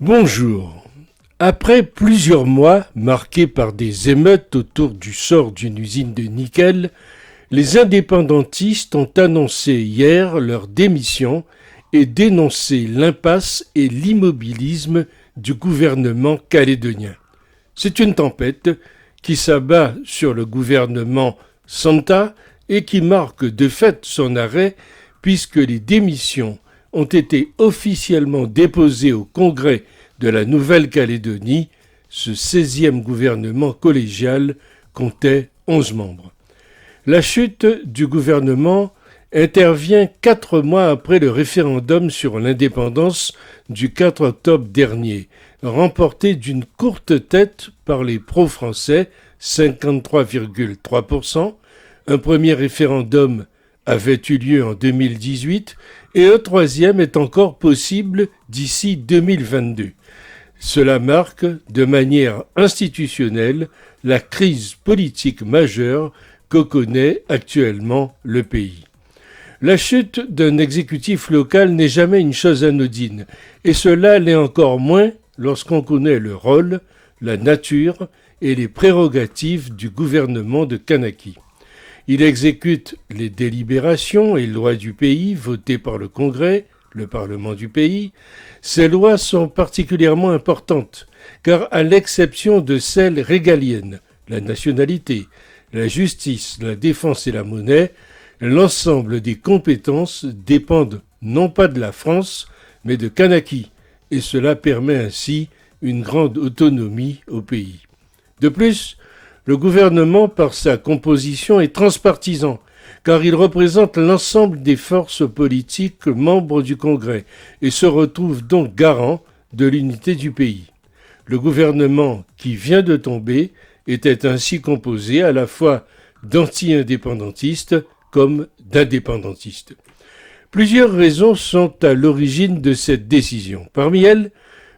Bonjour. Après plusieurs mois marqués par des émeutes autour du sort d'une usine de nickel, les indépendantistes ont annoncé hier leur démission et dénoncé l'impasse et l'immobilisme du gouvernement calédonien. C'est une tempête qui s'abat sur le gouvernement Santa et qui marque de fait son arrêt puisque les démissions ont été officiellement déposées au Congrès de la Nouvelle-Calédonie. Ce 16e gouvernement collégial comptait 11 membres. La chute du gouvernement intervient 4 mois après le référendum sur l'indépendance du 4 octobre dernier, remporté d'une courte tête par les pro-français, 53,3%. Un premier référendum avait eu lieu en 2018 et un troisième est encore possible d'ici 2022. Cela marque, de manière institutionnelle, la crise politique majeure que connaît actuellement le pays. La chute d'un exécutif local n'est jamais une chose anodine, et cela l'est encore moins lorsqu'on connaît le rôle, la nature et les prérogatives du gouvernement de Kanaki. Il exécute les délibérations et lois du pays votées par le Congrès, le Parlement du pays. Ces lois sont particulièrement importantes, car à l'exception de celles régaliennes, la nationalité, la justice, la défense et la monnaie, l'ensemble des compétences dépendent non pas de la France, mais de Kanaki, et cela permet ainsi une grande autonomie au pays. De plus, le gouvernement, par sa composition, est transpartisan, car il représente l'ensemble des forces politiques membres du Congrès et se retrouve donc garant de l'unité du pays. Le gouvernement qui vient de tomber était ainsi composé à la fois d'anti-indépendantistes comme d'indépendantistes. Plusieurs raisons sont à l'origine de cette décision. Parmi elles,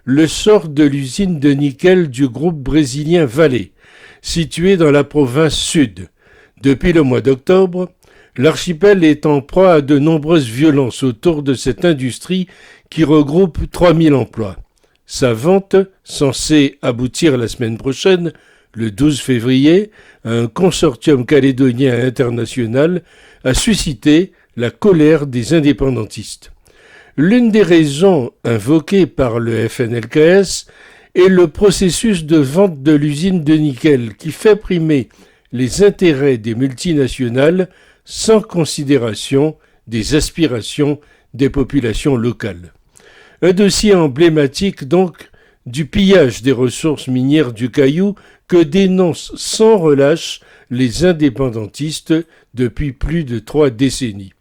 le sort de l'usine de nickel du groupe brésilien Vale, située dans la province sud. Depuis le mois d'octobre, l'archipel est en proie à de nombreuses violences autour de cette industrie qui regroupe 3000 emplois. Sa vente, censée aboutir la semaine prochaine, le 12 février, à un consortium calédonien international, a suscité la colère des indépendantistes. L'une des raisons invoquées par le FNLKS est le processus de vente de l'usine de nickel qui fait primer les intérêts des multinationales sans considération des aspirations des populations locales. Un dossier emblématique donc du pillage des ressources minières du Caillou que dénoncent sans relâche les indépendantistes depuis plus de 3 décennies.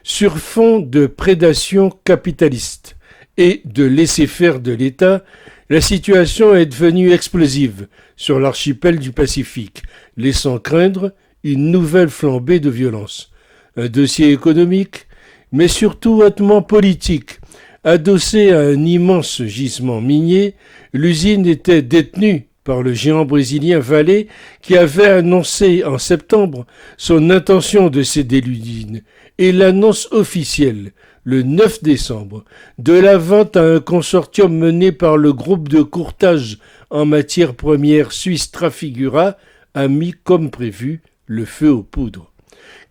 Sur fond de prédation capitaliste et de laisser-faire de l'État, la situation est devenue explosive sur l'archipel du Pacifique, laissant craindre une nouvelle flambée de violence. Un dossier économique, mais surtout hautement politique. Adossée à un immense gisement minier, l'usine était détenue par le géant brésilien Vale qui avait annoncé en septembre son intention de céder l'usine et l'annonce officielle, le 9 décembre, de la vente à un consortium mené par le groupe de courtage en matières premières suisse Trafigura a mis comme prévu le feu aux poudres.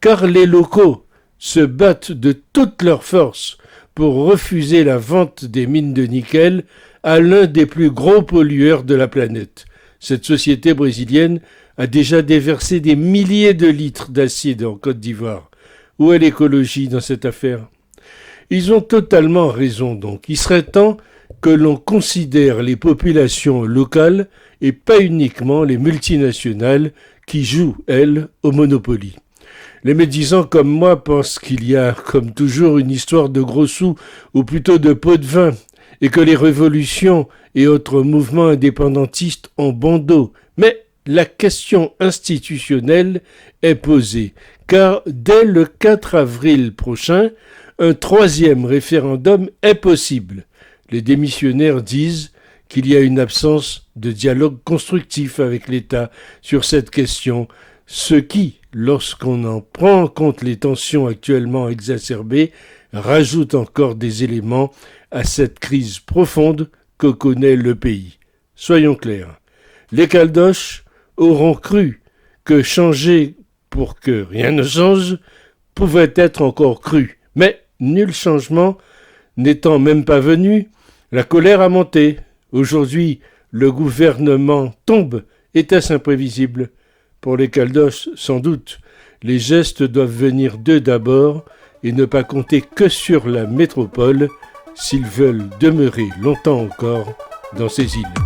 Car les locaux se battent de toutes leurs forces pour refuser la vente des mines de nickel à l'un des plus gros pollueurs de la planète. Cette société brésilienne a déjà déversé des milliers de litres d'acide en Côte d'Ivoire. Où est l'écologie dans cette affaire ? Ils ont totalement raison donc. Il serait temps que l'on considère les populations locales et pas uniquement les multinationales qui jouent, elles, au Monopoly. Les médisants comme moi pensent qu'il y a, comme toujours, une histoire de gros sous, ou plutôt de pots de vin, et que les révolutions et autres mouvements indépendantistes ont bon dos. Mais la question institutionnelle est posée, car dès le 4 avril prochain, un 3e référendum est possible. Les démissionnaires disent qu'il y a une absence de dialogue constructif avec l'État sur cette question, ce qui, lorsqu'on en prend en compte les tensions actuellement exacerbées, rajoute encore des éléments à cette crise profonde que connaît le pays. Soyons clairs, les Caldoches auront cru que changer pour que rien ne change pouvait être encore cru. Mais nul changement n'étant même pas venu, la colère a monté. Aujourd'hui, le gouvernement tombe. Était-ce imprévisible? Pour les Caldoches, sans doute. Les gestes doivent venir d'eux d'abord et ne pas compter que sur la métropole s'ils veulent demeurer longtemps encore dans ces îles.